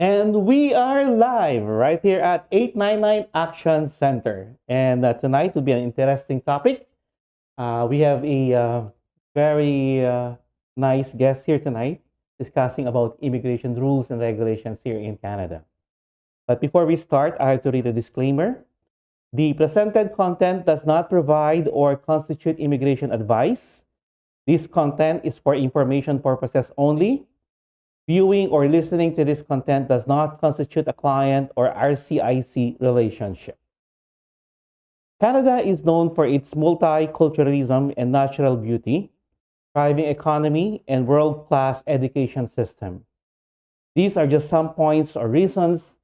And we are live right here at 899 Action Center. And tonight will be an interesting topic. We have a very nice guest here tonight discussing about immigration rules and regulations here in Canada. But before we start, I have to read a disclaimer. The presented content does not provide or constitute immigration advice. This content is for information purposes only. Viewing or listening to this content does not constitute a client or RCIC relationship. Canada is known for its multiculturalism and natural beauty, thriving economy, and world-class education system. These are just some points or reasons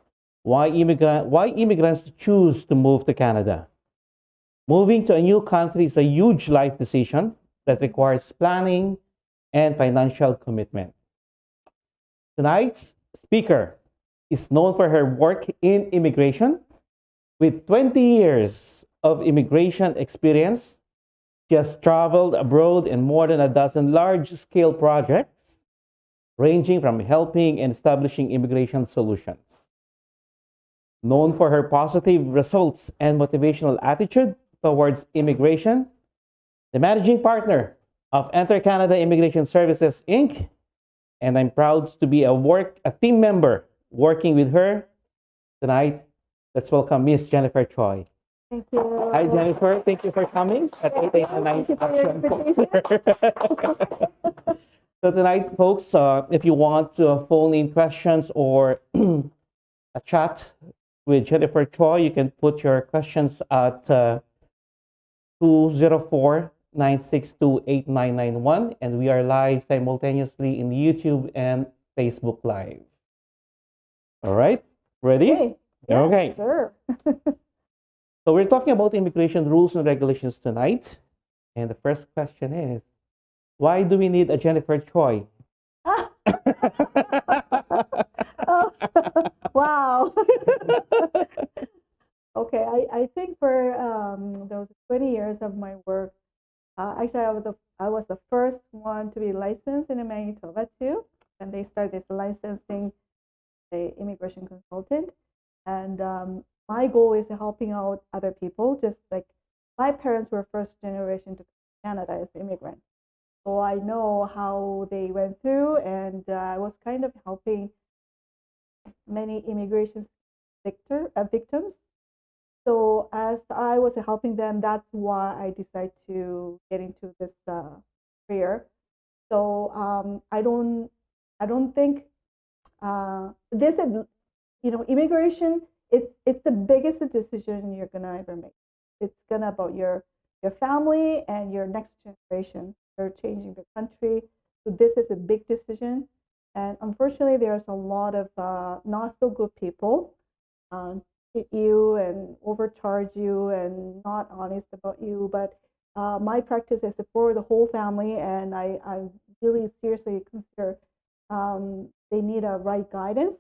why immigrants choose to move to Canada. Moving to a new country is a huge life decision that requires planning and financial commitment. Tonight's speaker is known for her work in immigration. With 20 years of immigration experience, she has traveled abroad in more than a dozen large-scale projects, ranging from helping and establishing immigration solutions. Known for her positive results and motivational attitude towards immigration, the managing partner of Enter Canada Immigration Services, Inc., and I'm proud to be a team member working with her tonight. Let's welcome Miss Jennifer Choi. Thank you. Hi, Jennifer. Thank you for coming at Thank you. 889 Thank you for your Action. So tonight, folks, if you want to phone in questions or a chat with Jennifer Choi, you can put your questions at 204 962-8991, and we are live simultaneously in YouTube and Facebook Live. All right, ready? Okay. Yeah, Okay. Sure. So we're talking about immigration rules and regulations tonight. And the first question is, why do we need a Jennifer Choi? Oh, wow. Okay, I think for those 20 years of my work, actually I was the first one to be licensed in Manitoba too, and they started this licensing the immigration consultant, and my goal is helping out other people. Just like my parents were first generation to Canada as immigrants, so I know how they went through, and I was kind of helping many immigration victims. So as I was helping them, that's why I decided to get into this career. So I don't think this is, immigration. It's the biggest decision you're gonna ever make. It's gonna about your family and your next generation. You're changing the country, so this is a big decision. And unfortunately, there's a lot of not so good people. Cheat you and overcharge you and not honest about you. But my practice is for the whole family, and I really seriously consider they need a right guidance.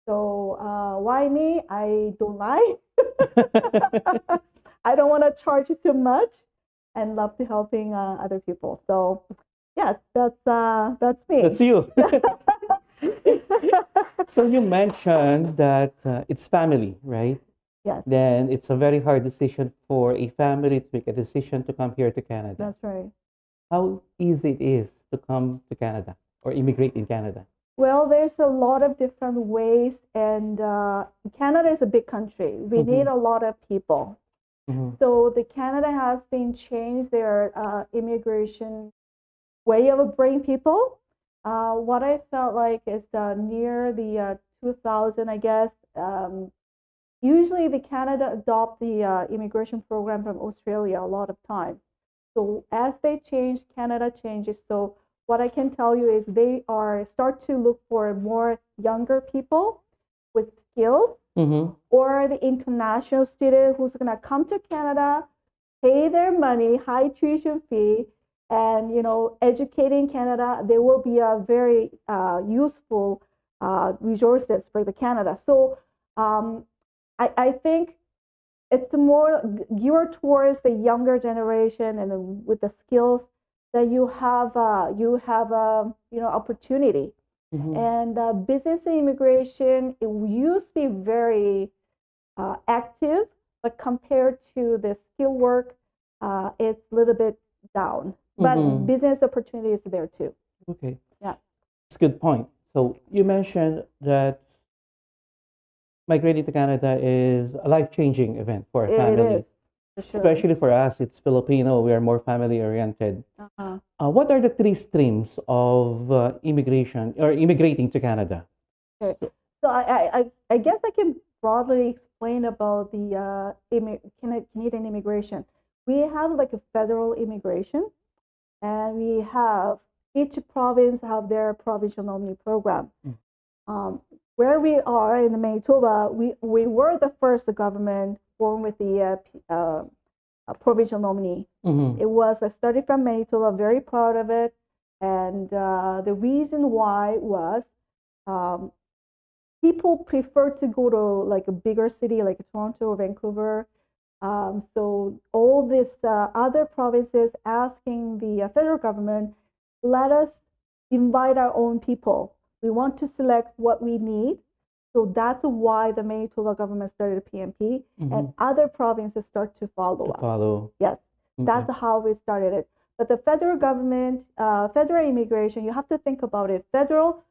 So why me? I don't lie. I don't want to charge too much, and love to helping other people. So yes, that's me. That's you. So you mentioned that it's family, right? Yes, Then it's a very hard decision for a family to make a decision to come here to Canada. that's right. How easy it is to come to Canada or immigrate in Canada? Well, there's a lot of different ways, and Canada is a big country. We need a lot of people. So the Canada has been changed their immigration way of bringing people. What I felt like is near the 2000, I guess. Usually, the Canada adopt the immigration program from Australia a lot of times. So as they change, Canada changes. So what I can tell you is they are start to look for more younger people with skills, or the international student who's gonna come to Canada, pay their money, high tuition fee, and educating Canada. They will be a very useful resources for the Canada. So I think it's more geared towards the younger generation, and with the skills that you have opportunity. Mm-hmm. And business and immigration, it used to be very active, but compared to the skill work, it's a little bit down. But Mm-hmm. business opportunity is there too. Okay, Yeah, that's a good point. So you mentioned that migrating to Canada is a life-changing event for a it is family, for sure. especially for us. It's Filipino. We are more family-oriented. Uh-huh. What are the three streams of immigration or immigrating to Canada? Okay. So I guess I can broadly explain about the Canadian immigration. We have like a federal immigration, and we have each province have their provincial nominee program. Mm. Um, where we are in Manitoba, we were the first government born with the provincial nominee. Mm-hmm. It was a study from Manitoba, very proud of it. And the reason why was um, people prefer to go to like a bigger city like Toronto or Vancouver. So all these other provinces asking the federal government, let us invite our own people. We want to select what we need. So that's why the Manitoba government started a PMP, Mm-hmm. and other provinces start to follow To up. follow. Yes, Okay. that's how we started it. But the federal government, federal immigration, you have to think about it. Federal,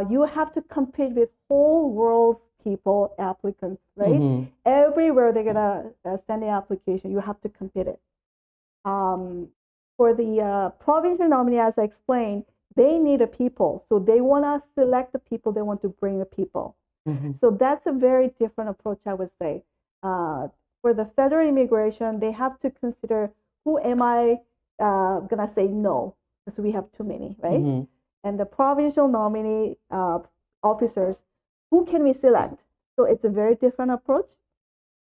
you have to compete with whole world's people, applicants, right? Mm-hmm. Everywhere they're gonna send the application, you have to compete it. Um, for the provincial nominee, as I explained, they need a people, so they want to select the people. They want to bring the people. Mm-hmm. So that's a very different approach, I would say. Uh, for the federal immigration, they have to consider who am I gonna say no because we have too many, right? Mm-hmm. And the provincial nominee officers, who can we select? So it's a very different approach.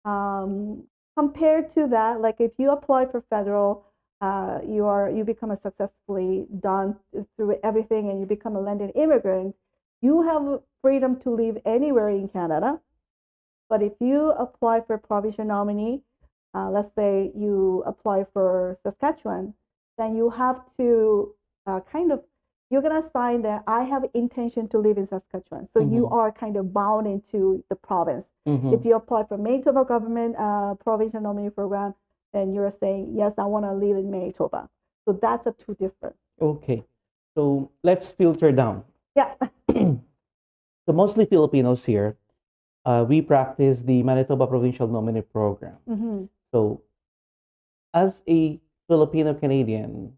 Um, Compared to that, like if you apply for federal, you become a successfully done through everything, and you become a landed immigrant. You have freedom to live anywhere in Canada. But if you apply for provincial nominee, let's say you apply for Saskatchewan, then you have to kind of you're gonna sign that I have intention to live in Saskatchewan. So you Mm-hmm. are kind of bound into the province. Mm-hmm. If you apply for Manitoba government provincial nominee program, then you're saying yes, I want to live in Manitoba. So that's a two different. Okay. So let's filter down. Yeah. So mostly Filipinos here, we practice the Manitoba Provincial Nominee Program. Mm-hmm. So as a Filipino Canadian,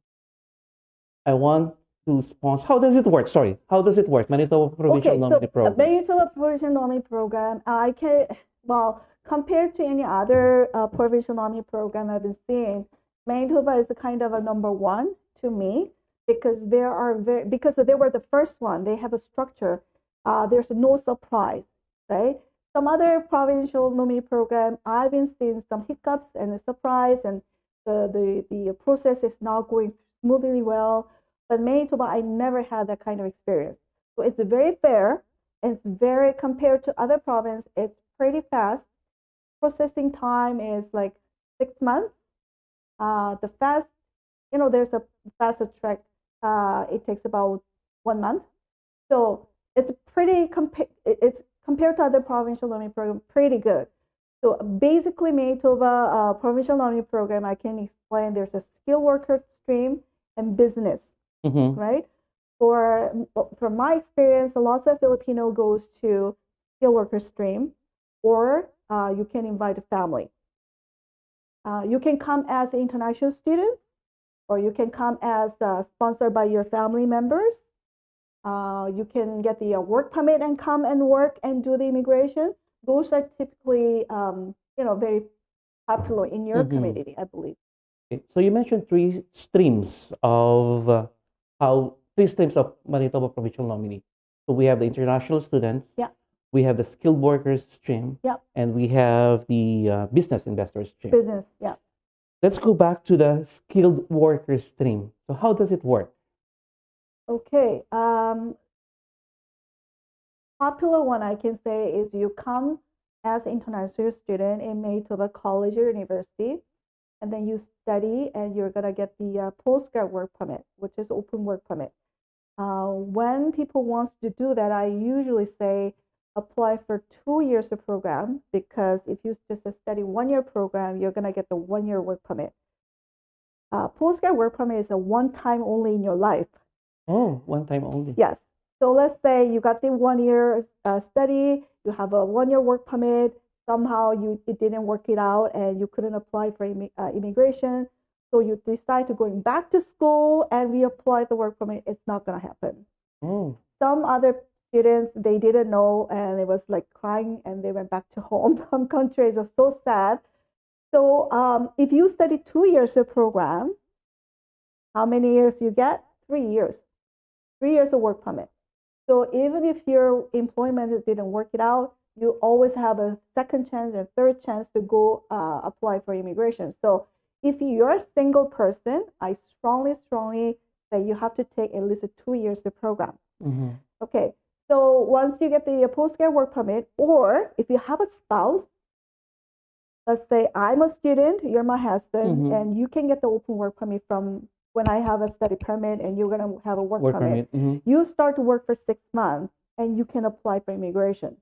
I want to sponsor. How does it work? Sorry, how does it work? Manitoba Provincial Okay, Nominee so Program. Manitoba Provincial Nominee Program, I can, well, compared to any other provincial nominee program I've been seeing, Manitoba is kind of a number one to me because because they were the first one. They have a structure. There's no surprise, right? Some other provincial nominee program, I've been seeing some hiccups and a surprise, and the process is not going smoothly well. But Manitoba, I never had that kind of experience. So it's very fair. It's very compared to other province. It's pretty fast. Processing time is like 6 months. The fast, there's a faster track. It takes about 1 month. So it's compared to other provincial learning program pretty good. So basically, Manitoba provincial learning program, I can explain. There's a skill worker stream and business, Mm-hmm. right? From my experience, lots of Filipino goes to skill worker stream, or you can invite a family. You can come as an international student, or you can come as sponsored by your family members. You can get the work permit and come and work and do the immigration. Those are typically, very popular in your Mm-hmm. community, I believe. Okay. So you mentioned three streams of Manitoba Provincial Nominee. So we have the international students, Yeah, we have the skilled workers stream, yeah, and we have the business investors stream. business, yeah. Let's go back to the skilled workers stream. So how does it work? Okay. Popular one I can say is you come as an international student in Manitoba College or University, and then you study, and you're gonna get the postgrad work permit, which is open work permit. When people wants to do that, I usually say apply for 2 years of program because if you just study 1 year program, you're gonna get the 1 year work permit. Postgrad work permit is a one time only in your life. Oh, one time only. Yes. So let's say you got the 1 year study, you have a 1 year work permit. Somehow it didn't work it out, and you couldn't apply for immigration. So you decide to going back to school and reapply the work permit. It's not gonna happen. Oh. Some other students they didn't know, and it was like crying, and they went back to home. Some countries are so sad. So if you study 2 years of program, how many years you get? 3 years. 3 years of work permit. So even if your employment didn't work it out, you always have a second chance and third chance to go apply for immigration. So if you're a single person, I strongly say you have to take at least 2 years of program. Mm-hmm. Okay. So once you get the postgrad work permit, or if you have a spouse, let's say I'm a student, you're my husband, Mm-hmm. and you can get the open work permit from when I have a study permit and you're gonna have a work permit. Mm-hmm. You start to work for 6 months and you can apply for immigration.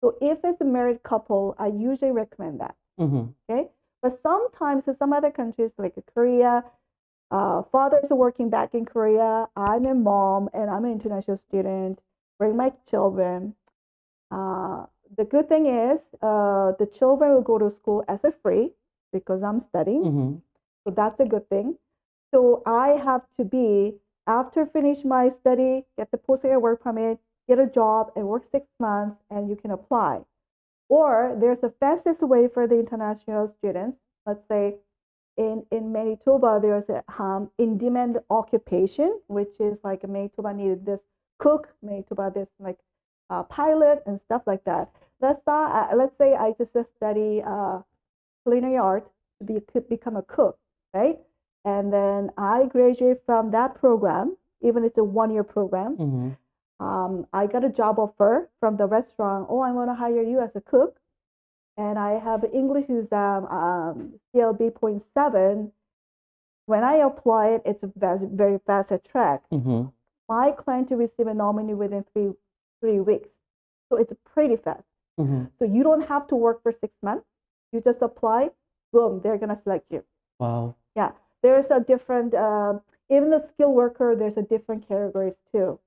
So if it's a married couple, I usually recommend that. Mm-hmm. Okay, but sometimes in some other countries like Korea, fathers are working back in Korea. I'm a mom and I'm an international student. Bring my children. Uh, the good thing is the children will go to school as a free because I'm studying. Mm-hmm. So that's a good thing. So I have to be, after finish my study, get the postgrad work permit, get a job and work 6 months and you can apply. Or there's a fastest way for the international students. Let's say in Manitoba, there's a in-demand occupation, which is like Manitoba needed this cook, Manitoba this like pilot and stuff like that. Let's say I just study culinary art to become a cook, right? And then I graduate from that program, even it's a 1 year program. Mm-hmm. I got a job offer from the restaurant. Oh, I want to hire you as a cook. And I have an English exam, CLB.7. When I apply it, it's a very fast track. Mm-hmm. My client to receive a nominee within three weeks. So it's pretty fast. Mm-hmm. So you don't have to work for 6 months. You just apply, boom, they're gonna select you. Wow. Yeah, there's a different, even the skilled worker, there's a different categories too.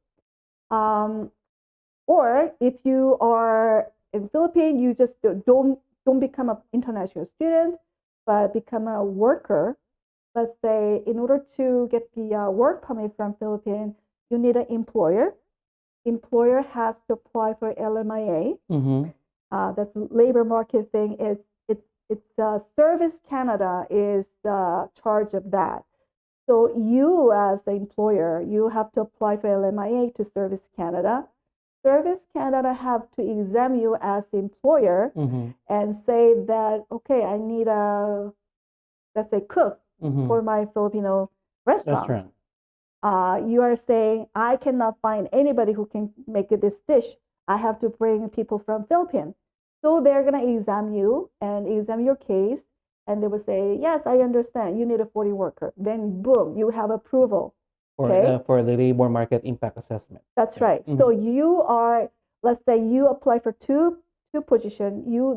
Or if you are in Philippines, you just don't become an international student, but become a worker. Let's say in order to get the work permit from Philippines, you need an employer. Employer has to apply for LMIA. Mm-hmm. That's labor market thing. It's Service Canada is the charge of that. So you as the employer, you have to apply for LMIA to Service Canada. Service Canada have to examine you as the employer Mm-hmm. and say that, okay, I need let's say cook Mm-hmm. for my Filipino restaurant. Restaurant. You are saying I cannot find anybody who can make this dish. I have to bring people from Philippines. So they're gonna examine you and examine your case, and they will say, yes, I understand. You need a 40 worker. Then boom, you have approval. Okay. For the labor market impact assessment. That's Yeah. right. Mhm. So you are, let's say you apply for two position. You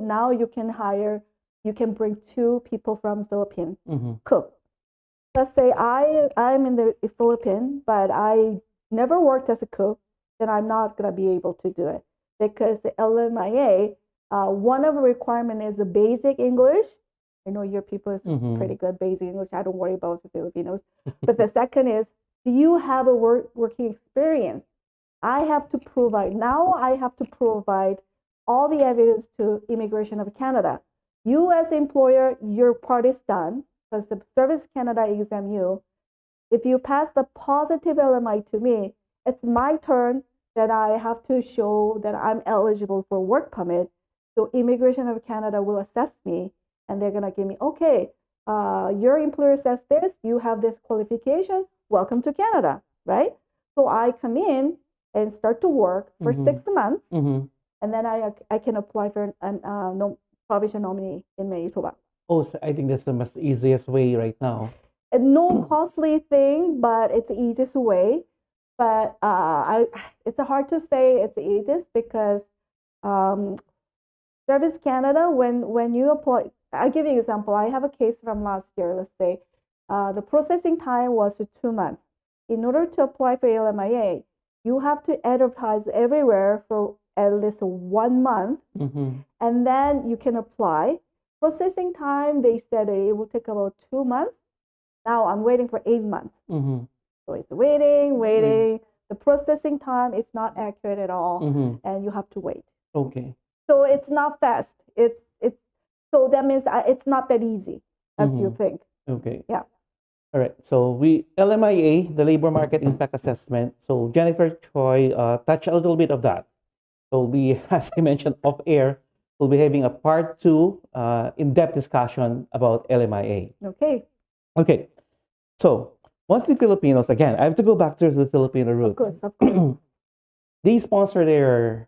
can bring two people from Philippines Mm-hmm. cook. Let's say I'm in the Philippines, but I never worked as a cook, then I'm not gonna be able to do it because the LMIA, one of the requirement is the basic English. I know your people is Mm-hmm. pretty good basic English. I don't worry about the Filipinos. But the second is, do you have a working experience? I have to provide all the evidence to Immigration of Canada. You as employer, your part is done because the Service Canada exam you. If you pass the positive LMI to me, it's my turn that I have to show that I'm eligible for work permit. So Immigration of Canada will assess me and they're gonna give me, okay, your employer says this, you have this qualification, welcome to Canada, right? So I come in and start to work for Mhm. 6 months, Mm-hmm. and then I can apply for an provincial nominee in Manitoba. Oh, so I think that's the most easiest way right now. No costly thing, but it's the easiest way. But it's hard to say it's ages because um, Service Canada, when you apply, I'll give you an example. I have a case from last year. Let's say the processing time was 2 months. In order to apply for LMIA, you have to advertise everywhere for at least 1 month, Mm-hmm. and then you can apply. Processing time, they said it will take about 2 months. Now I'm waiting for 8 months. Mm-hmm. So it's waiting, Wait. waiting. The processing time is not accurate at all, Mm-hmm. and you have to wait. Okay. So it's not fast. It's so that means it's not that easy as you Mm-hmm. think. Okay. Yeah. All right. So we LMIA, the labor market impact assessment. So Jennifer Choi touched a little bit of that. So we, as I mentioned off air, we'll be having a part two in-depth discussion about LMIA. Okay. Okay. So mostly Filipinos, again, I have to go back to the Filipino Of roots. course. Of course. They sponsor their,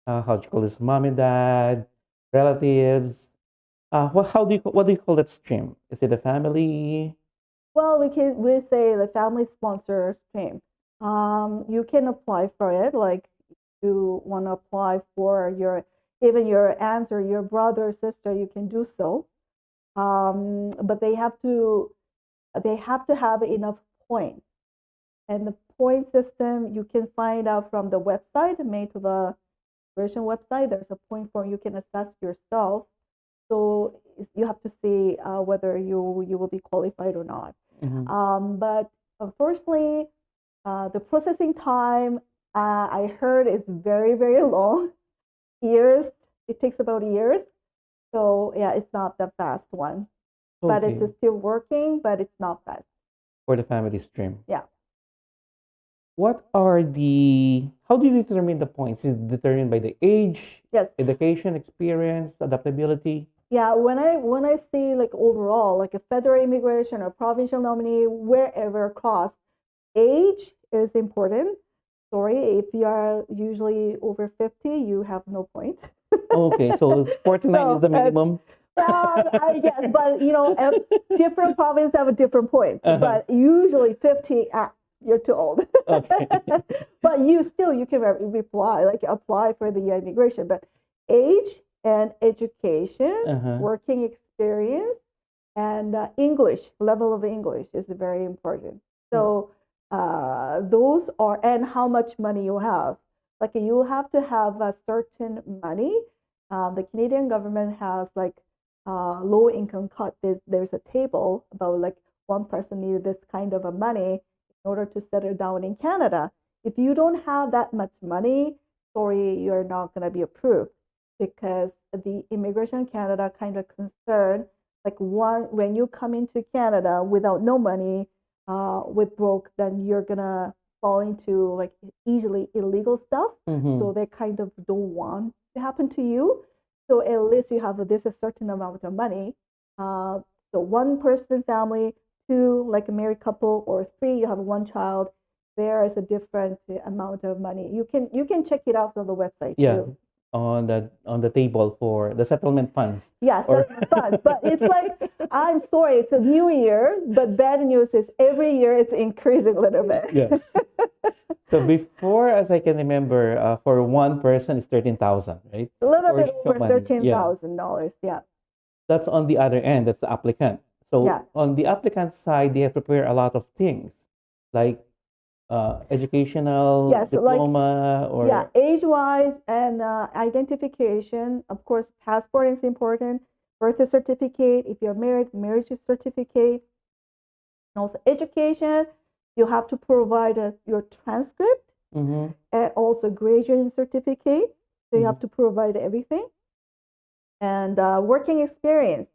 how do you call this, mom and dad, relatives. What do you call that stream? Is it a family? Well, we say the family sponsor stream. You can apply for it. Like you want to apply for your even your aunts or your brother or sister, you can do so. But they have to have enough points. And the point system you can find out from the website, made to the version website. There's a point form you can assess yourself. So you have to see whether you will be qualified or not. Mm-hmm. But unfortunately, the processing time I heard is very very long, years. It takes about years. So yeah, it's not the fast one, but it's Okay. still working, but it's not fast. For the family stream. Yeah. How do you determine the points? Is it determined by the age, Yes. education, experience, adaptability? Yeah, when I see like overall, like a federal immigration or provincial nominee, wherever across, age is important. Sorry, if you are usually over 50, you have no point. Okay, so 49 is So the minimum. I guess, but different provinces have a different points. Uh-huh. But usually 50, you're too old. Okay. But you can reply, like apply for the immigration. But age and education, Uh-huh. working experience, and English level of English is very important. So those are, and how much money you have. Like you have to have a certain money. The Canadian government has like low income cut. There's a table about like one person needed this kind of a money in order to settle down in Canada. If you don't have that much money, sorry, you're not gonna be approved because the Immigration Canada kind of concerned like one when you come into Canada without no money, with broke, then you're gonna fall into like easily illegal stuff. Mm-hmm. So they kind of don't want to happen to you. So at least you have this a certain amount of money. Uh, so one person family, two like a married couple, or three you have one child. There is a different amount of money. You can check it out on the website Yeah, too. on the table for the settlement funds. Yes, Or settlement funds. But it's like, I'm sorry, it's a new year, but bad news is every year it's increasing a little bit. yes. So before, as I can remember, for one person is 13,000, right? A little For bit show over money. Yeah. $13,000. Yeah. That's on the other end. That's the applicant. Yeah. So on the applicant side, they have to prepare a lot of things like educational Yes, like diploma yeah, or age-wise and identification. Of course, passport is important. Birth certificate. If you're married, marriage certificate. And also education. You have to provide your transcript mm-hmm, and also graduation certificate. So you mm-hmm, have to provide everything. And working experience.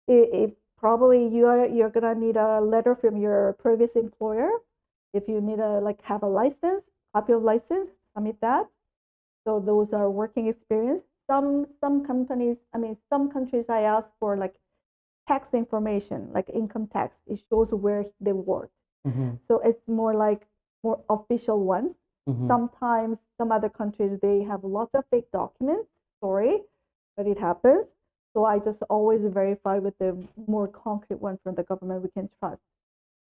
If probably you're gonna need a letter from your previous employer. If you need a like have a license, copy of license, submit that. So those are working experience. Some companies, I mean, some countries I ask for like tax information, like income tax. It shows where they work. mm-hmm, So it's more like more official ones. mm-hmm. Sometimes some other countries they have lots of fake documents. Sorry, but it happens. So I just always verify with the more concrete one from the government we can trust.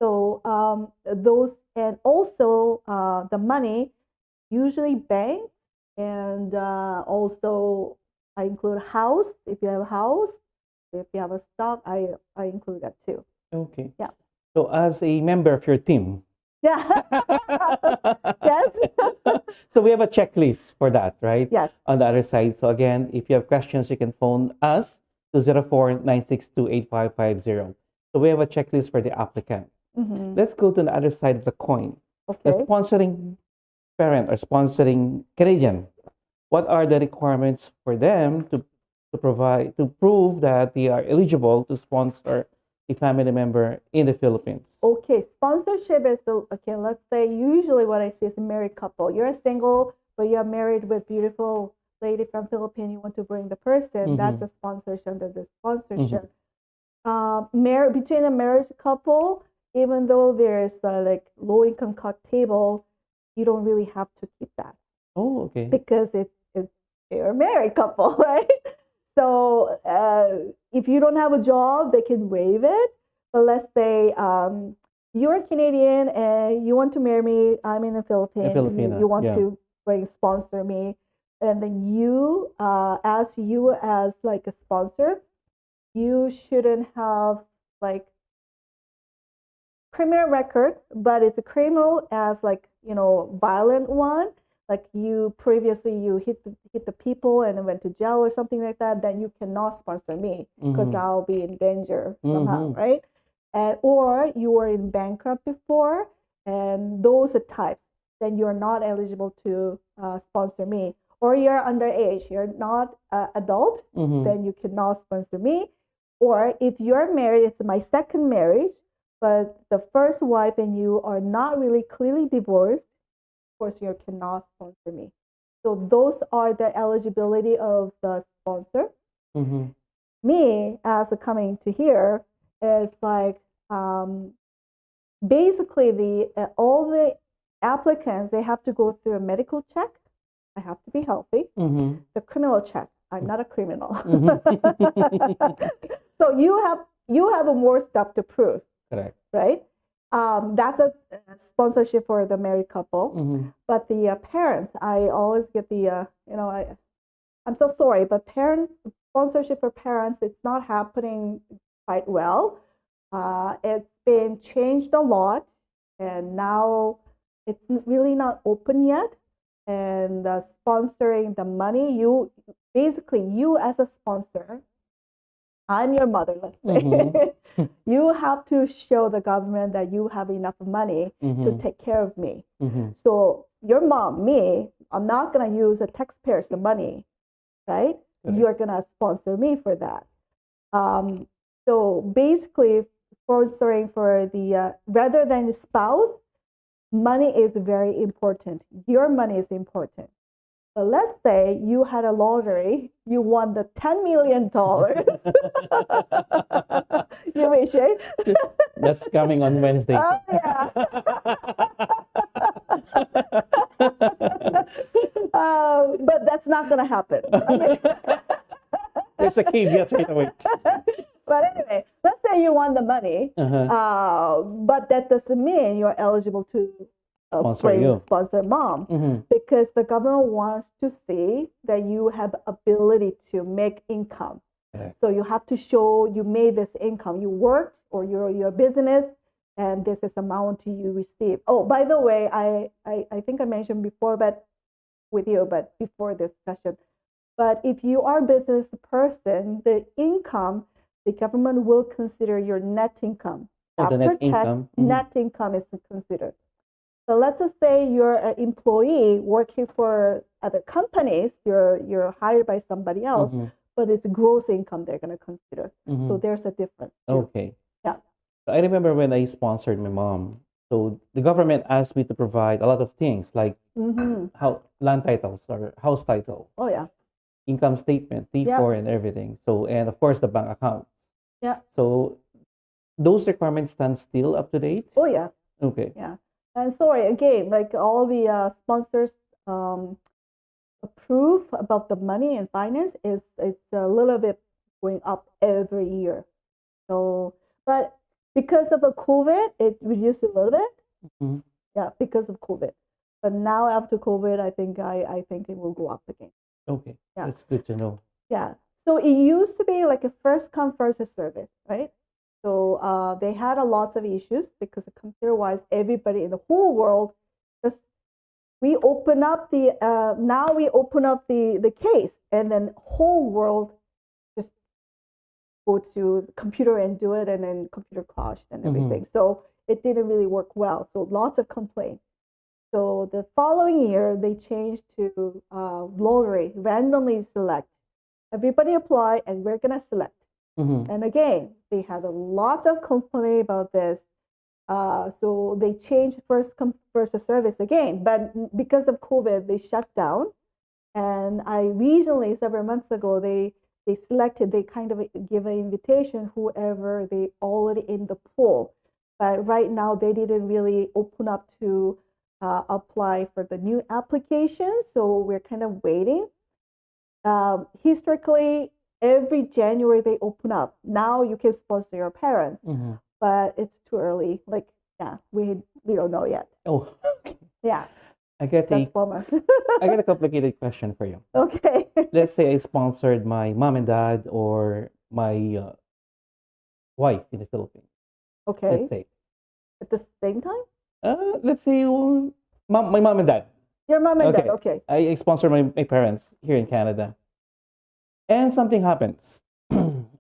So those, and also the money, usually banks, and also I include house. If you have a house, if you have a stock, I include that too. Okay. Yeah. So as a member of your team, Yeah. Yes. so we have a checklist for that, right? Yes. On the other side. So again, if you have questions, you can phone us to 04-962-8550. So we have a checklist for the applicant. Hmm. Let's go to the other side of the coin. The Okay. sponsoring parent or sponsoring Canadian. What are the requirements for them to provide to prove that they are eligible to sponsor a family member in the Philippines? Okay, sponsorship is the, okay, let's say usually what I see is a married couple. You're single, but you're married with beautiful lady from Philippines. You want to bring the person. That's Mm-hmm. a sponsorship under the Mm-hmm. sponsorship. Between a married couple, even though there's like low income cut table, you don't really have to keep that Oh, okay. because it's you're a married couple, right? So if you don't have a job, they can waive it. But let's say you're a Canadian and you want to marry me. I'm in the A Philippines. You Filipina. want Yeah. to bring sponsor me, and then you as like a sponsor, you shouldn't have like criminal record, but it's a criminal as like violent one. Like you previously you hit the people and went to jail or something like that, then you cannot sponsor me because Mm-hmm. I'll be in danger somehow, Mm-hmm. right? And or you were in bankrupt before, and those are types. Then you're not eligible to sponsor me. Or you're underage, you're not adult, Mm-hmm. then you cannot sponsor me. Or if you're married, it's my second marriage, but the first wife and you are not really clearly divorced, of course you cannot sponsor me. So those are the eligibility of the sponsor. Mm-hmm. Me as a coming to here is like um, basically the all the applicants, they have to go through a medical check. I have to be healthy. Mm-hmm. The criminal check. I'm not a criminal. Mm-hmm. So you have a more stuff to prove, Correct. right? That's a sponsorship for the married couple. Mm-hmm. But the parents, I always get the, I'm so sorry, but parent sponsorship for parents, it's not happening quite well. It's been changed a lot, and now it's really not open yet. And sponsoring the money, you basically you as a sponsor, I'm your mother, let's say. Mm-hmm. You have to show the government that you have enough money to Mm-hmm. take care of me. Mm-hmm. So your mom, me, I'm not gonna use the taxpayers' money, right? Correct. You're gonna sponsor me for that. Um, so basically, sponsoring for the rather than the spouse, money is very important. Your money is important. But let's say you had a lottery, you won the $10 million. You may share. That's coming on Wednesday. Oh yeah. But that's not gonna happen. I mean, There's a caveat right away. but anyway, let's say you won the money, Uh-huh. but that doesn't mean you're eligible to Sponsor you. sponsor mom, Mm-hmm. because the government wants to see that you have ability to make income. Correct. So you have to show you made this income, you worked, or your business, and this is amount you receive. Oh, by the way, I think I mentioned before, but with you, but before this session. But if you are a business person, the income, the government will consider your net income. Oh, the After net tax, income. Mm-hmm. net income is considered. So let's just say you're an employee working for other companies, you're hired by somebody else, Mm-hmm. but it's gross income they're going to consider. Mm-hmm. So there's a difference too. Okay. Yeah. I remember when I sponsored my mom. So the government asked me to provide a lot of things like Mm-hmm. how land titles or house title, Oh yeah. income statement, Yeah. T4 and everything. So and of course the bank account. Yeah. So those requirements stand still up to date? Oh yeah. Okay. Yeah. And sorry again, like all the sponsors um, approve about the money and finance is it's a little bit going up every year. So, but Because of the COVID, it reduced a little bit. Mhm. Yeah, because of COVID. But now after COVID, I think it will go up again. Okay, Yeah, that's good to know. yeah. So it used to be like a first come first service, right? So they had a lot of issues because computer wise, everybody in the whole world just we open up the now we open up the case, and then whole world just go to the computer and do it, and then computer crashed and Mm-hmm. everything. So it didn't really work well. So lots of complaints. So the following year, they changed to lottery, randomly select. Everybody apply, and we're gonna select. Mm-hmm. And again, they had a lot of complaint about this. So they changed first come first service again, but because of COVID, they shut down. And I recently, several months ago, they selected, they kind of give an invitation whoever they already in the pool. But right now, they didn't really open up to apply for the new application, so we're kind of waiting. Historically, every January they open up. Now you can sponsor your parents, Mm-hmm. but it's too early. Like, yeah, we don't know yet. Oh, Yeah, I get that's a bummer. I get a complicated question for you. Okay. Let's say I sponsored my mom and dad or my wife in the Philippines. Let's Okay. say, At the same time? let's say my mom and dad. Your mom and dad. Okay, Okay. I sponsor my parents here in Canada, and something happens.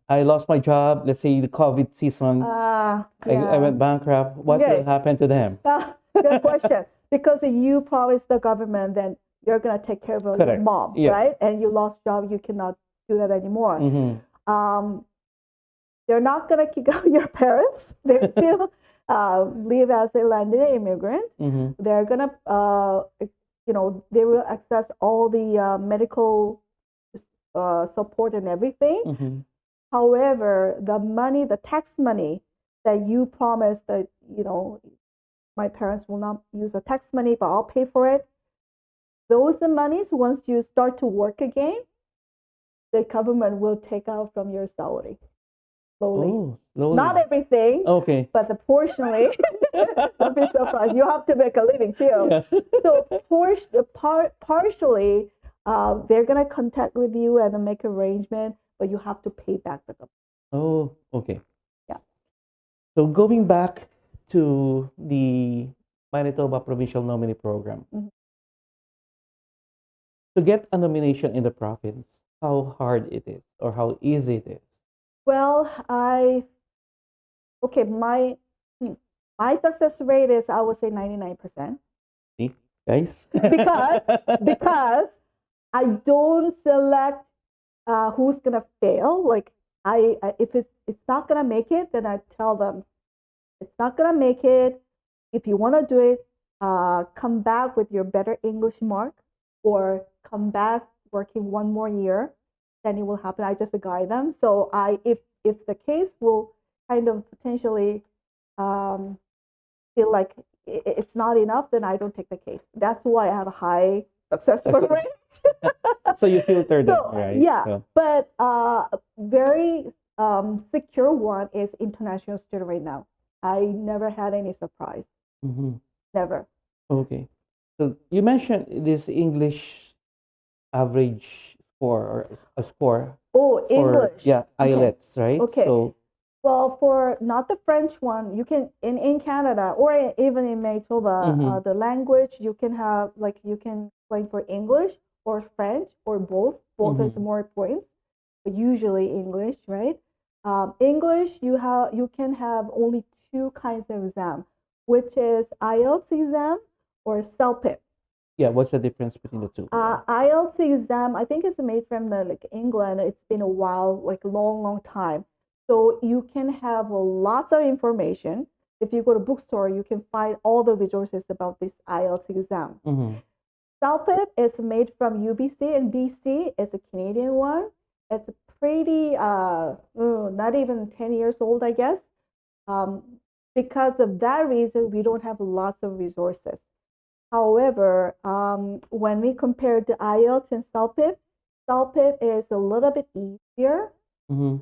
I lost my job. Let's say the COVID season. I Yeah. went bankrupt. What will Okay. happen to them? Good question. Because you promised the government that you're gonna take care of your Correct. mom, Yes. right? And you lost job, you cannot do that anymore. Mm-hmm. Um, they're not gonna kick out your parents. They still live as a landed immigrant. Mm-hmm. They're gonna, they will access all the medical support and everything. Mm-hmm. However, the money, the tax money that you promised that, my parents will not use the tax money, but I'll pay for it. Those monies, once you start to work again, the government will take out from your salary slowly. Oh, slowly. Not everything, Okay. but the portionally. Don't be surprised. You have to make a living too. Yeah. So partially, they're gonna contact with you and make arrangement, but you have to pay back the government. Oh, okay. Yeah. So going back to the Manitoba Provincial Nominee Program, Mhm. to get a nomination in the province, how hard it is or how easy it is? Well, okay, my success rate is, I would say, 99%. See, guys? Because because I don't select who's gonna fail. Like, if it's not gonna make it, then I tell them it's not gonna make it. If you want to do it, come back with your better English mark, or come back working one more year, then it will happen. I just guide them. So if the case will kind of potentially um, feel like it's not enough, then I don't take the case. That's why I have a high success rate. So you filter them, So right? yeah, So, but very secure one is international student right now. I never had any surprise. mhm. Never. Okay. So you mentioned this English average score or a score Oh, for, English. yeah, Okay. IELTS, right? Okay. So, Well, for not the French one, you can in Canada or even in Manitoba, mhm, the language you can have, like, you can play for English or French or both. Both is mhm, more points, but usually English, right? English, you can have only two kinds of exam, which is IELTS exam or CELPIP. yeah, what's the difference between the two? IELTS exam, I think it's made from the, like, England. It's been a while, like long, long time. So you can have lots of information. If you go to bookstore, you can find all the resources about this IELTS exam. Mm-hmm. CELPIP is made from UBC, and BC is a Canadian one. It's pretty, not even 10 years old, I guess. Um, because of that reason, we don't have lots of resources. However, when we compare the IELTS and CELPIP, CELPIP is a little bit easier. Mm-hmm.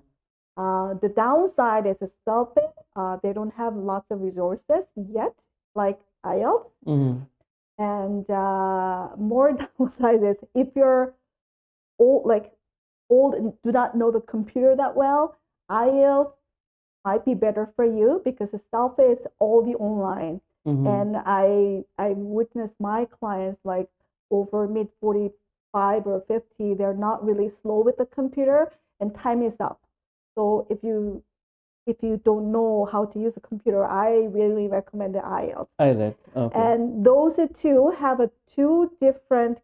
The downside is a self-pay. They don't have lots of resources yet, like IELTS. Mm-hmm. And more downside is if you're old and do not know the computer that well, IELTS might be better for you because the self-pay is all the online. Mm-hmm. And I witnessed my clients like over mid 45 or 50, they're not really slow with the computer and time is up. So if you don't know how to use a computer, I really recommend the IELTS. IELTS. Okay. And those two have a two different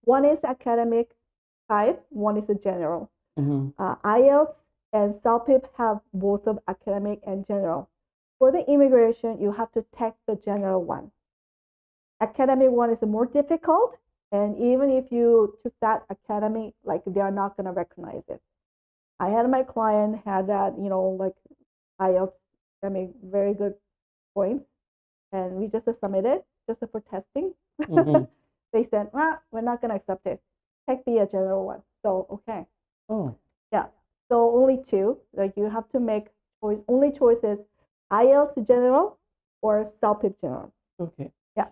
one is academic type, one is a general. Mm-hmm. IELTS and SELPIP have both of academic and general. For the immigration, you have to take the general one. Academic one is more difficult, and even if you took that academic, like they are not gonna recognize it. I had my client had that, like IELTS, I mean, very good points, and we just submitted just for testing. Mm-hmm. They said, well, we're not gonna accept it. Take the general one. So okay, Oh. yeah. So only two. Like you have to make choice. Only choice is IELTS general or SELPIP general. Okay. Yeah.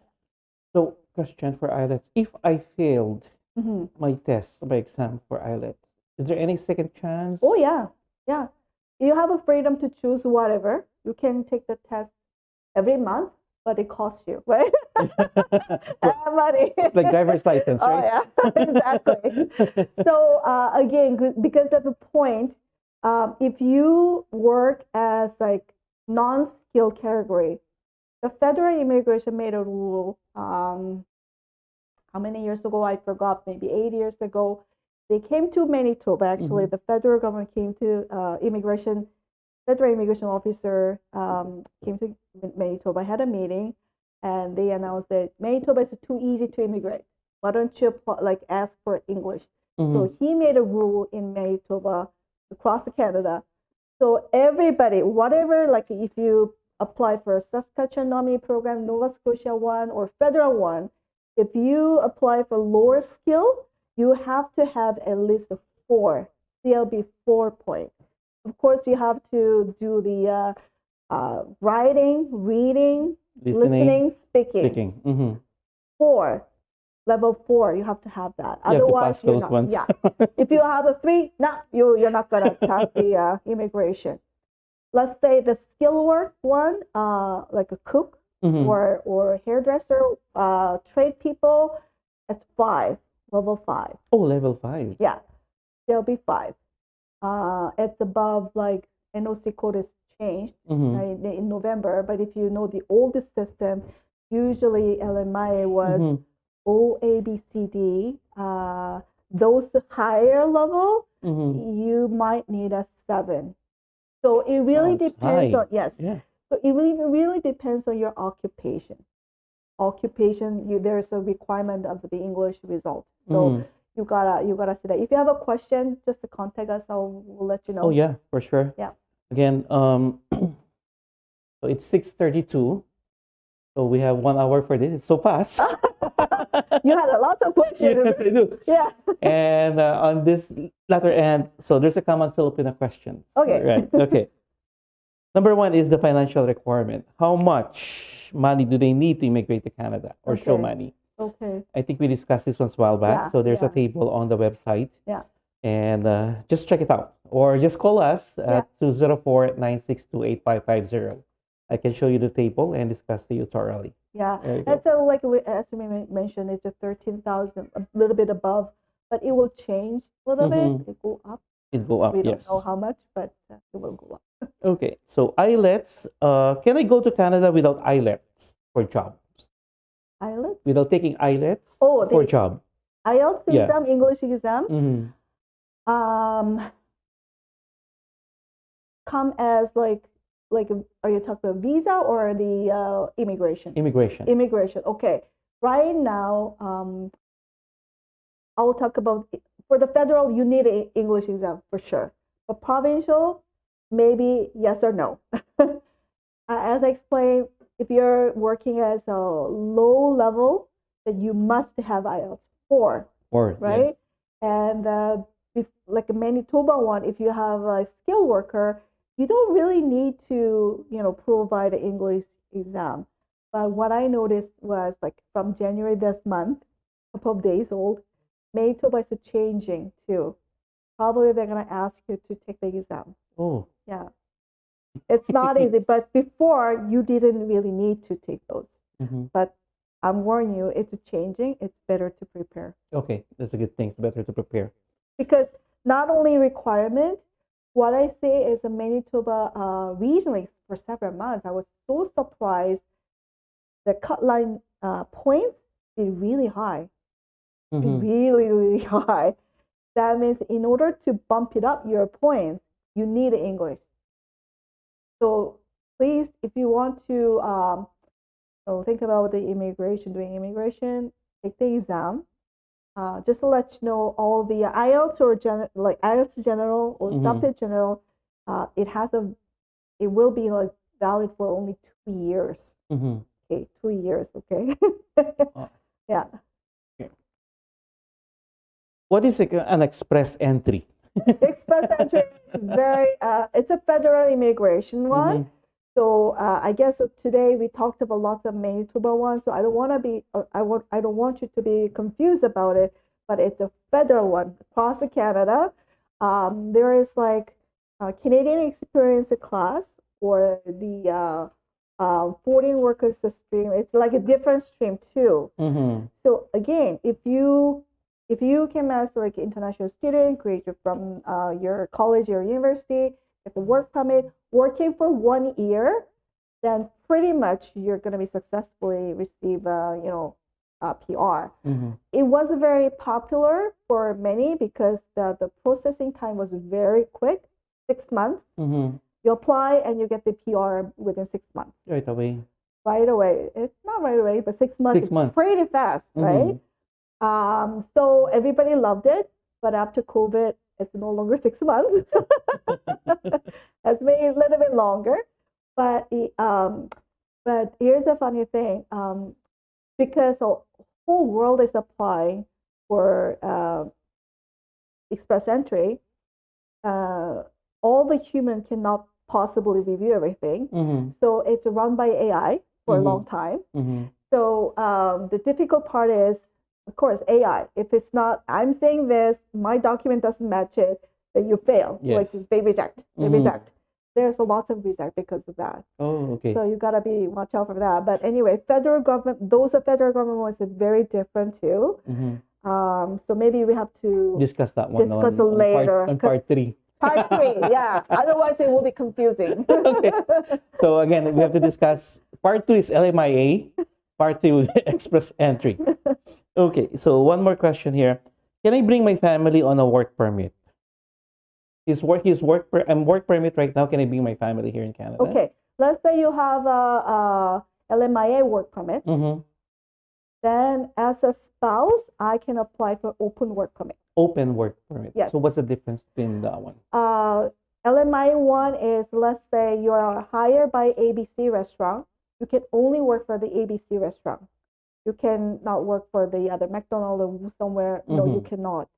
So, question for IELTS. If I failed Mm-hmm. my test, my exam for IELTS, is there any second chance? Oh yeah, yeah. You have a freedom to choose whatever. You can take the test every month, but it costs you, right? Money. It's like driver's license, Oh right? yeah, exactly. So again, because of the point, if you work as like non-skilled category, the federal immigration made a rule. How many years ago? I forgot. Maybe 8 years ago, they came to Manitoba. Actually, Mm-hmm. the federal government came to federal immigration officer came to Manitoba, had a meeting, and they announced that Manitoba is too easy to immigrate. Why don't you ask for English? Mm-hmm. So he made a rule in Manitoba across Canada. So everybody, whatever, like if you apply for a Saskatchewan nominee program, Nova Scotia one, or federal one, if you apply for lower skill, you have to have at least a 4 CLB 4 point. Of course, you have to do the writing, reading, listening, speaking. Mm-hmm. 4, level 4, you have to have that. You have to Otherwise, pass you're those not. ones. Yeah. If you have a 3, no, you're not gonna pass the immigration. Let's say the skill work one, like a cook Mm-hmm. or hairdresser, trade people, it's 5, level 5. Oh, level 5. Yeah, they'll be 5. It's above like NOC code is changed Mm-hmm. in November, but if you know the oldest system, usually LMIA was Mm-hmm. OABCD. Those higher level, Mm-hmm. you might need a 7. So it really Oh, it's depends high. on, yes. Yeah. So it really depends on your occupation. There's a requirement of the English result. So Mm-hmm. you gotta see that. If you have a question, just contact us. We'll let you know. Oh, yeah, for sure. Yeah. Again, so it's 6:32. So we have 1 hour for this. It's so fast. You had a lot of questions. Yes, I do. Yeah. And on this latter end, so there's a common Filipino question. Okay. Right. Okay. Number one is the financial requirement. How much money do they need to immigrate to Canada or show Okay. money? Okay. I think we discussed this once a while back. Yeah, So there's a yeah. table on the website. Yeah. And just check it out. Or just call us Yeah. at 204-962-8550. I can show you the table and discuss to you thoroughly. Yeah. There you And go. so as we mentioned, it's a 13,000, a little bit above, but it will change a little Mhm. bit. It go up. It go up, We don't yes. know how much, but it will go up. Okay, so IELTS, can I go to Canada without IELTS for jobs? IELTS? Without taking IELTS Oh, for the job? IELTS Yeah. exam, English exam, Mm-hmm. come as like are you talking about visa or the immigration? Immigration. Immigration. Okay. Right now, I will talk about for the federal, you need an English exam for sure. For provincial, maybe yes or no. As I explained, if you're working as a low level, then you must have IELTS 4, Or, right? yes. And if, like a Manitoba one, if you have a skilled worker, you don't really need to, provide an English exam. But what I noticed was like from January this month, a couple of days old, Manitoba is changing too. Probably they're gonna ask you to take the exam. Oh. Yeah. It's not easy, but before you didn't really need to take those. Mm-hmm. But I'm warning you, it's changing. It's better to prepare. Okay, that's a good thing. It's better to prepare. Because not only requirement, what I say is a Manitoba regionally for several months, I was so surprised the cut line points is really high. Mm-hmm. Really, really high. That means in order to bump it up your points, you need English. So please, if you want to think about the doing immigration, take the exam. Just to let you know, all the IELTS or like IELTS general or STOPIT general, it will be like valid for only 2 years. Mm-hmm. Okay, 2 years. Okay. Yeah. Okay. What is an express entry? Express entry is it's a federal immigration one. Mm-hmm. So I guess today we talked about lots of Manitoba ones. So I don't want to I don't want you to be confused about it. But it's a federal one across Canada. There is like a Canadian experience class or the foreign workers stream. It's like a different stream too. Mm-hmm. So again, if you came as like international student, graduate from your college or university, get the work permit, working for 1 year, then pretty much you're going to be successfully receive PR. Mm-hmm. It was very popular for many because the processing time was very quick, 6 months. Mm-hmm. You apply and you get the PR within 6 months. Right away. Right away. It's not right away, but 6 months. 6 months. Pretty fast, right? So everybody loved it, but after COVID, it's no longer 6 months. It's made a little bit longer. But here's the funny thing, because the whole world is applying for express entry, all the human cannot possibly review everything. Mm-hmm. So it's run by AI for Mm-hmm. a long time. Mm-hmm. So the difficult part is, of course, AI. If it's not, I'm saying this, my document doesn't match it, then you fail. Yes. Like they reject. They reject. There's a lot of reject because of that. Oh, okay. So you gotta watch out for that. But anyway, federal government, those are federal government ones are very different too. Mm-hmm. So maybe we have to discuss that one discuss later. On part 3. Part 3, yeah. Otherwise, it will be confusing. Okay. So again, we have to discuss. Part 2 is LMIA. Part 3 will be express entry. Okay. So one more question here. Can I bring my family on a work permit? I'm work permit right now. Can I bring my family here in Canada? Okay. Let's say you have a LMIA work permit. Mm-hmm. Then as a spouse, I can apply for open work permit. Open work permit. Yes. So what's the difference between that one? LMIA one is, let's say you are hired by ABC restaurant. You can only work for the ABC restaurant. You cannot work for the other McDonald's or somewhere. Mm-hmm. No, you cannot.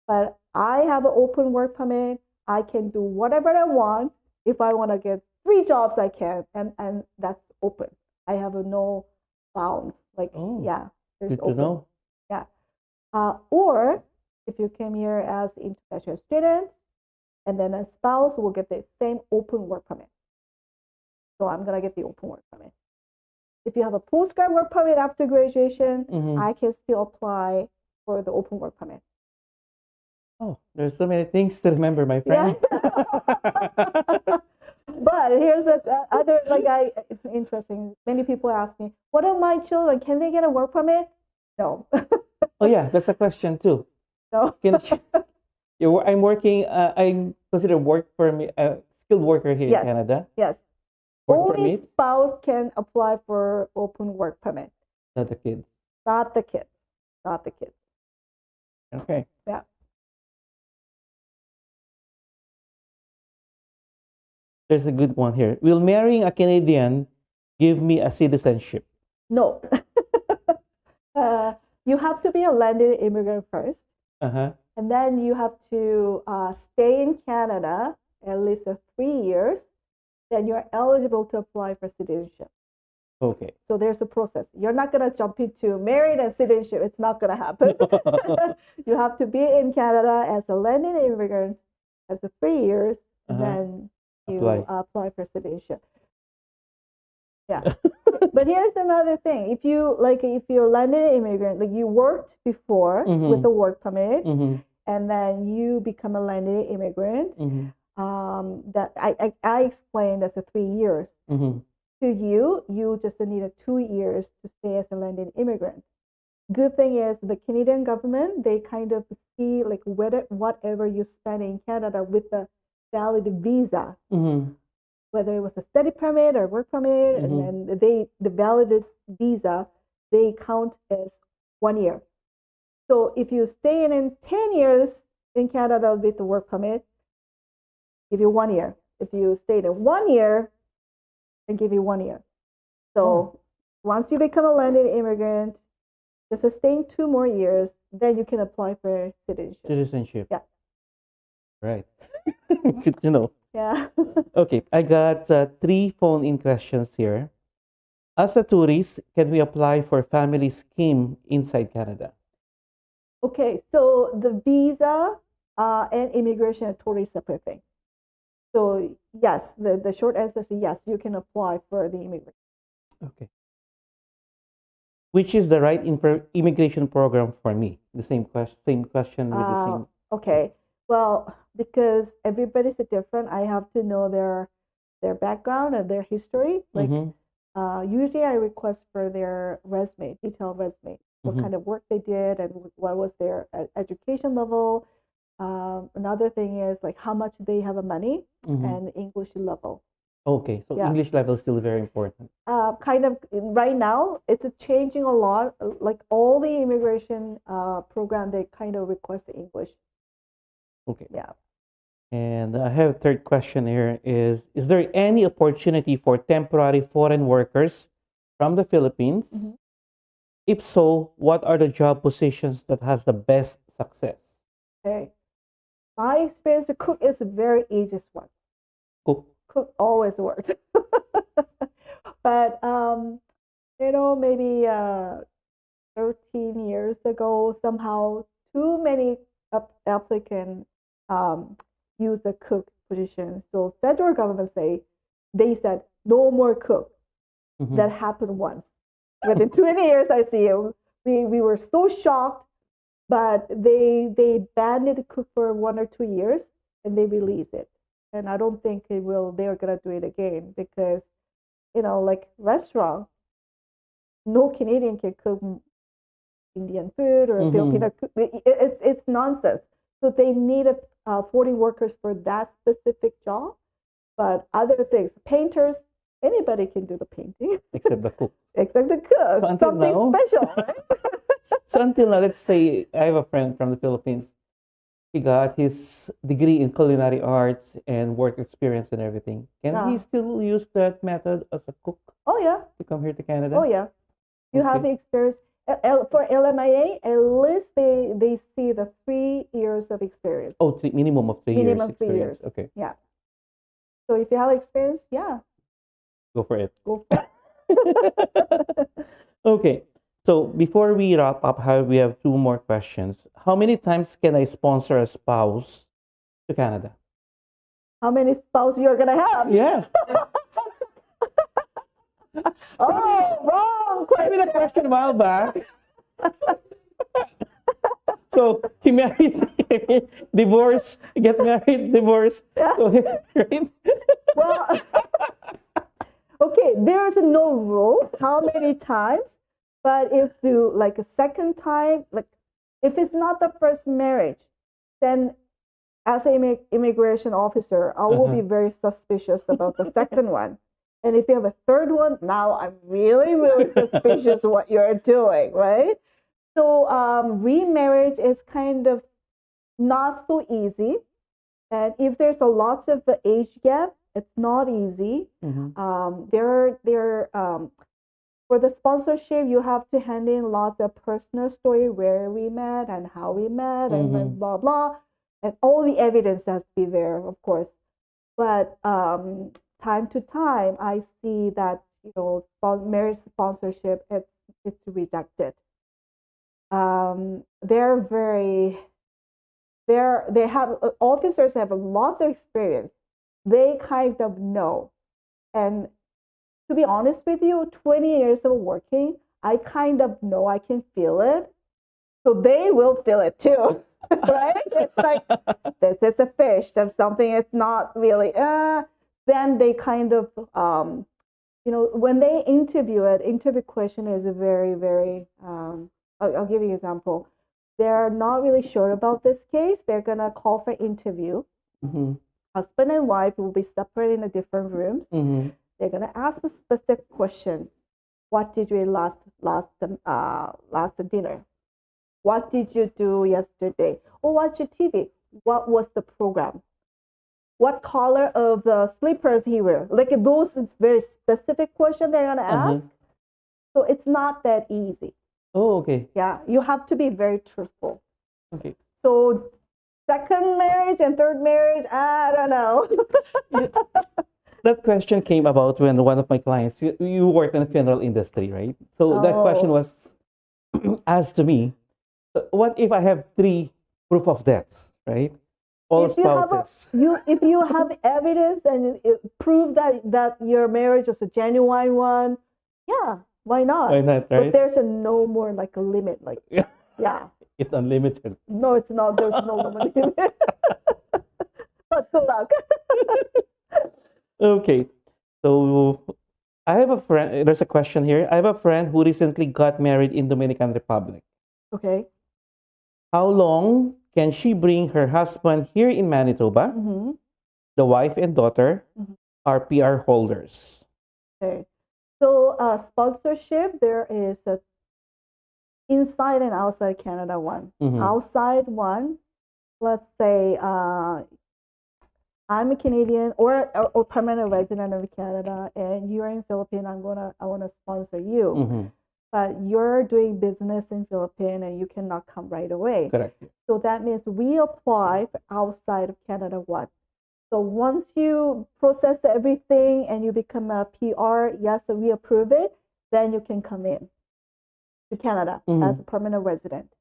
But I have an open work permit. I can do whatever I want. If I want to get 3 jobs, I can, and that's open. I have no bounds. Like, yeah, there's good open. to know. Yeah. Or if you came here as international student, and then a spouse will get the same open work permit. So I'm gonna get the open work permit. If you have a postgrad work permit after graduation, Mm-hmm. I can still apply for the open work permit. Oh, there's so many things to remember, my friend. Yeah. But here's the other, interesting. Many people ask me, what are my children? Can they get a work permit? No. Oh yeah, that's a question too. No. I'm working. I'm considered work permit, skilled worker here Yes. in Canada. Yes. Work Only permit, spouse can apply for open work permit. not the kids. Not the kids. Not the kids. Okay. Yeah. There's a good one here. Will marrying a Canadian give me a citizenship? No. You have to be a landed immigrant first. Uh-huh. and then you have to stay in Canada at least 3 years. Then you're eligible to apply for citizenship. Okay. So there's a process. You're not gonna jump into married and citizenship. It's not gonna happen. You have to be in Canada as a landing immigrant as 3 years, and then you apply for citizenship. Yeah. But here's another thing. If you're landed immigrant, like you worked before with a work permit, and then you become a landed immigrant, that I explained as 3 years. To you just needed 2 years to stay as a landed immigrant. Good thing is the Canadian government, they kind of see like whatever you spend in Canada with the valid visa, whether it was a study permit or work permit, and then the valid visa, they count as 1 year. So if you stay in 10 years in Canada with the work permit, give you 1 year. If you stayed in 1 year, then give you 1 year. So once you become a landed immigrant, just staying 2 more years, then you can apply for citizenship. Citizenship. Yeah. Right. Good to know. Yeah. Okay, I got 3 phone-in questions here. As a tourist, can we apply for family scheme inside Canada? Okay, so the visa and immigration are totally separate thing. So yes, the short answer is yes, you can apply for the immigration. Okay. Which is the right immigration program for me? The same question with the same. Okay. Well, because everybody's different, I have to know their background and their history. Like usually I request for their resume, detailed resume, what kind of work they did and what was their education level. Another thing is like how much they have a money and English level. Okay, so English level is still very important. Kind of right now, it's changing a lot. Like all the immigration program, they kind of request English. Okay. Yeah. And I have a third question here is there any opportunity for temporary foreign workers from the Philippines? If so, what are the job positions that has the best success? Okay. My experience, the cook is a very easiest one. Cook always works. But maybe 13 years ago, somehow too many applicants use the cook position. So federal government they said no more cook. That happened once. Within 20 years, I see it. We were so shocked, but they banned it cook for 1 or 2 years and they released it. And I don't think they're gonna do it again because like restaurant, no Canadian can cook Indian food or Filipino cook. It's nonsense. So they need 40 workers for that specific job. But other things, painters, anybody can do the painting. Except the cook. Except the cook. So until something now, special, right? So until now, let's say I have a friend from the Philippines. He got his degree in culinary arts and work experience and everything. Can he still use that method as a cook? Oh yeah. To come here to Canada? Oh yeah. You have experience for LMIA. At least they see the 3 years of experience. Oh, minimum of 3 years. Minimum 3 years. Okay. Yeah. So if you have experience, yeah. Go for it. Go for it. Okay. So before we wrap up, we have 2 more questions. How many times can I sponsor a spouse to Canada? How many spouses you're gonna have? Yeah. Oh, wrong question. I mean, a question a while back. So he married, divorce, get married, divorce. Yeah. Right? Well, okay, there is no rule how many times, but if you like a second time, like if it's not the first marriage, then as an immigration officer, I will be very suspicious about the second one. And if you have a third one, now I'm really, really suspicious what you're doing, right? So remarriage is kind of not so easy. And if there's a lots of age gap, it's not easy. There are For the sponsorship, you have to hand in lots of personal story where we met and how we met and Mm-hmm. blah blah, and all the evidence has to be there, of course. But time to time, I see that marriage sponsorship it's rejected. They're very they have officers have lots of experience. They kind of know, and to be honest with you, 20 years of working, I kind of know, I can feel it. So they will feel it too, right? It's like, this is a fish, if something is not really, then they kind of, when they interview it, interview question is a very, very, I'll give you an example. They're not really sure about this case. They're going to call for interview. Mm-hmm. Husband and wife will be separate in the different rooms. Mm-hmm. They're going to ask a specific question. What did you last dinner? What did you do yesterday? Or watch your TV? What was the program? What color of the slippers he wear? Like those is very specific question they're gonna Uh-huh. ask. So it's not that easy. Oh, okay. Yeah, you have to be very truthful. Okay. So second marriage and third marriage, I don't know. Yeah, that question came about when one of my clients, you work in the funeral industry, right? So that question Oh, was asked to me, what if I have three proof of deaths, right? All spouses. if you have evidence and it prove that your marriage was a genuine one, yeah, why Why not? not, But right? there's a no more like a limit, like Yeah, yeah, it's unlimited. no, it's not. There's no limit. But good luck. Okay. So I have a friend, there's a question here. I have a friend who recently got married in Dominican Republic. Okay. How long can she bring her husband here in Manitoba? Mm-hmm. The wife and daughter Mm-hmm. are PR holders. Okay. So sponsorship, there is a inside and outside Canada one. Mm-hmm. Outside one, let's say I'm a Canadian or permanent resident of Canada, and you're in Philippines. I wanna sponsor you, Mm-hmm. but you're doing business in Philippines and you cannot come right away. Correct. So that means we apply for outside of Canada one. So once you process everything and you become a PR, yes, so we approve it, then you can come in to Canada as Mm-hmm. a permanent resident.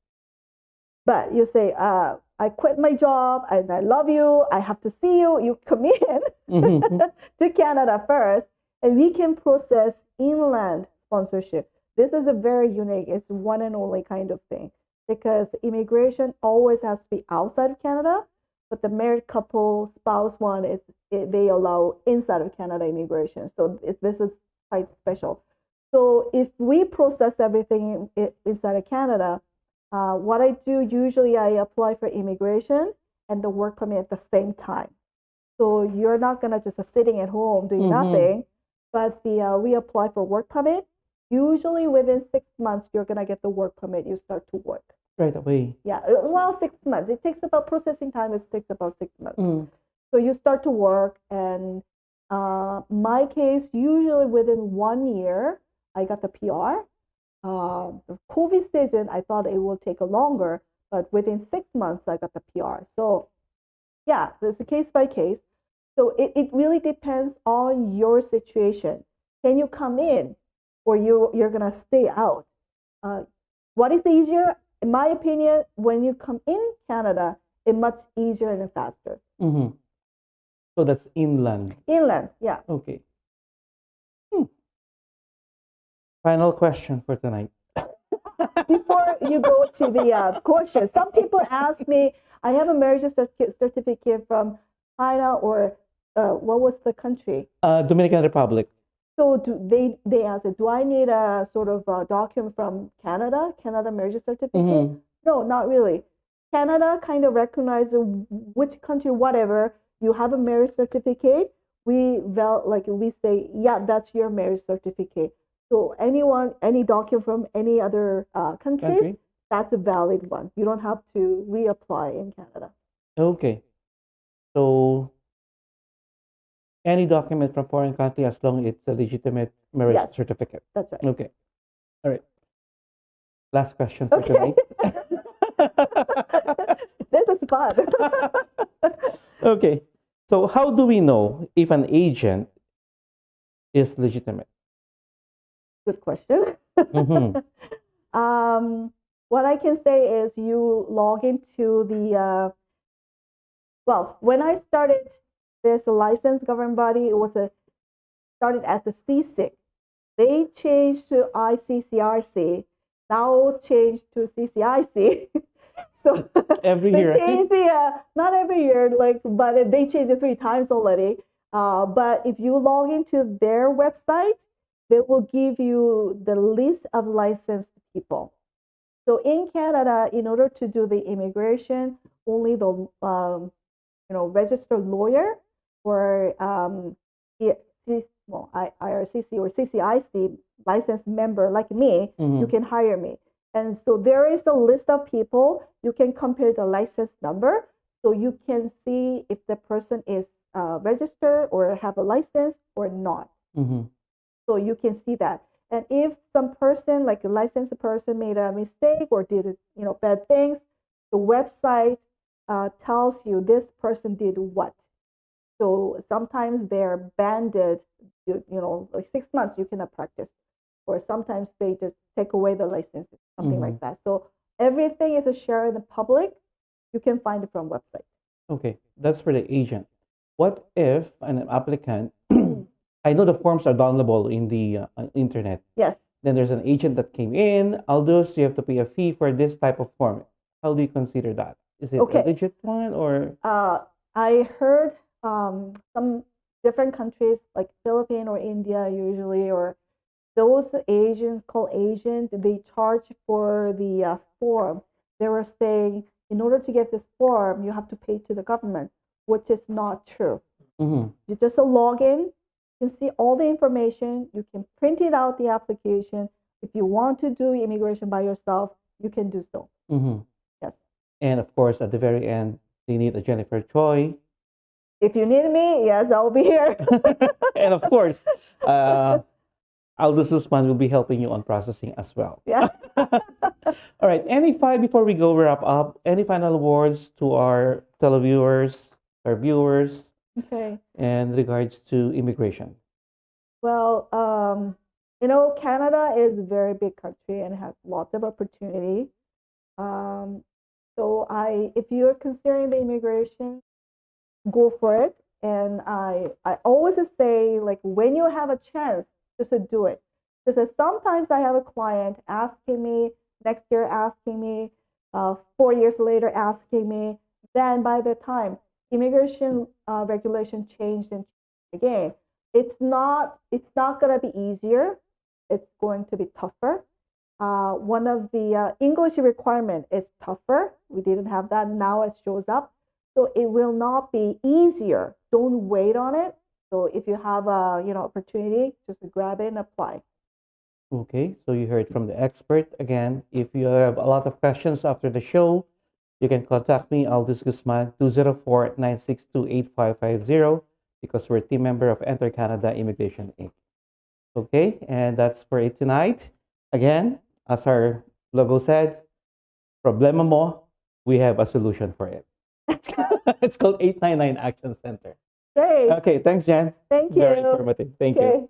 But you say, I quit my job and I love you, I have to see you, you come in Mm-hmm. to Canada first, and we can process inland sponsorship. This is a very unique, it's one and only kind of thing because immigration always has to be outside of Canada, but the married couple spouse one they allow inside of Canada immigration. So this is quite special. So if we process everything inside of Canada, what I do usually I apply for immigration and the work permit at the same time. So you're not gonna just sitting at home doing Mm-hmm. nothing, but the we apply for work permit. Usually within 6 months you're gonna get the work permit. You start to work. Right away. Yeah, well 6 months. It takes about processing time. It takes about 6 months. Mm. So you start to work, and my case usually within 1 year I got the PR. The COVID season, I thought it will take a longer, but within 6 months, I got the PR. So, yeah, there's a case by case. So, it really depends on your situation. Can you come in or you're going to stay out? Uh, what is easier? In my opinion, when you come in Canada, it's much easier and faster. Mm-hmm. So that's inland. Inland, yeah. Okay. Hmm. Final question for tonight. Before you go to the question, some people ask me, I have a marriage certificate from China or what was the country? Dominican Republic. So they ask, do I need a sort of document from Canada marriage certificate? Mm-hmm. No, not really. Canada kind of recognizes which country, whatever, you have a marriage certificate. We say, yeah, that's your marriage certificate. So any document from any other countries, Country. that's a valid one. You don't have to reapply in Canada. Okay. So Any document from foreign country as long as it's a legitimate marriage Yes, certificate. that's right. Okay. All right. Last question for Okay. tonight. This is fun. Okay. So how do we know if an agent is legitimate? Good question. Mm-hmm. What I can say is you log into well, when I started this licensed government body, it was started as a CSIC. They changed to ICCRC, now changed to CCIC. So Every they year, right? changed not every year, like, but they changed it 3 times already. But if you log into their website, they will give you the list of licensed people. So in Canada, in order to do the immigration, only the registered lawyer or well, IRCC or CCIC licensed member like me, you can hire me. And so there is a list of people. You can compare the license number, so you can see if the person is registered or have a license or not. Mm-hmm. So you can see that. And if some person, like a licensed person, made a mistake or did bad things, the website tells you this person did what. So sometimes they're banded, like 6 months you cannot practice, or sometimes they just take away the license, something like that. So everything is a share in the public. You can find it from website. Okay, that's for the agent. What if an applicant, I know the forms are downloadable in the internet. Yes. Then there's an agent that came in. Aldous, you have to pay a fee for this type of form. How do you consider that? Is it a Okay. legit one or? I heard some different countries like Philippines or India usually, or those agents called agent, they charge for the form. They were saying in order to get this form, you have to pay to the government, which is not true. Mm-hmm. You just log in, you can see all the information, you can print it out the application. If you want to do immigration by yourself, you can do so. Mm-hmm. Yes. And of course, at the very end, they need a Jennifer Choi. If you need me, yes, I'll be here. And of course, Aldous Usman will be helping you on processing as well. Yeah. All right. Before we go wrap up, any final words to our televiewers, our viewers, Okay. in regards to immigration? Well, Canada is a very big country and has lots of opportunity. Um, so if you're considering the immigration, go for it. And I always say, like, when you have a chance, just to do it. Because sometimes I have a client asking me next year, asking me 4 years later, asking me. Then by the time immigration regulation changed and changed again, it's not going to be easier. It's going to be tougher. One of the English requirement is tougher. We didn't have that. Now it shows up. So it will not be easier. Don't wait on it. So if you have a opportunity, just grab it and apply. Okay, so you heard from the expert. Again, if you have a lot of questions after the show, you can contact me, Aldous Guzman, 204-962-8550, because we're a team member of Enter Canada Immigration Inc. Okay, and that's for it tonight. Again, as our logo said, problema mo, we have a solution for it. It's called 899 Action Center. Great. Okay, thanks, Jen. Thank Very you. informative. Thank you. Okay.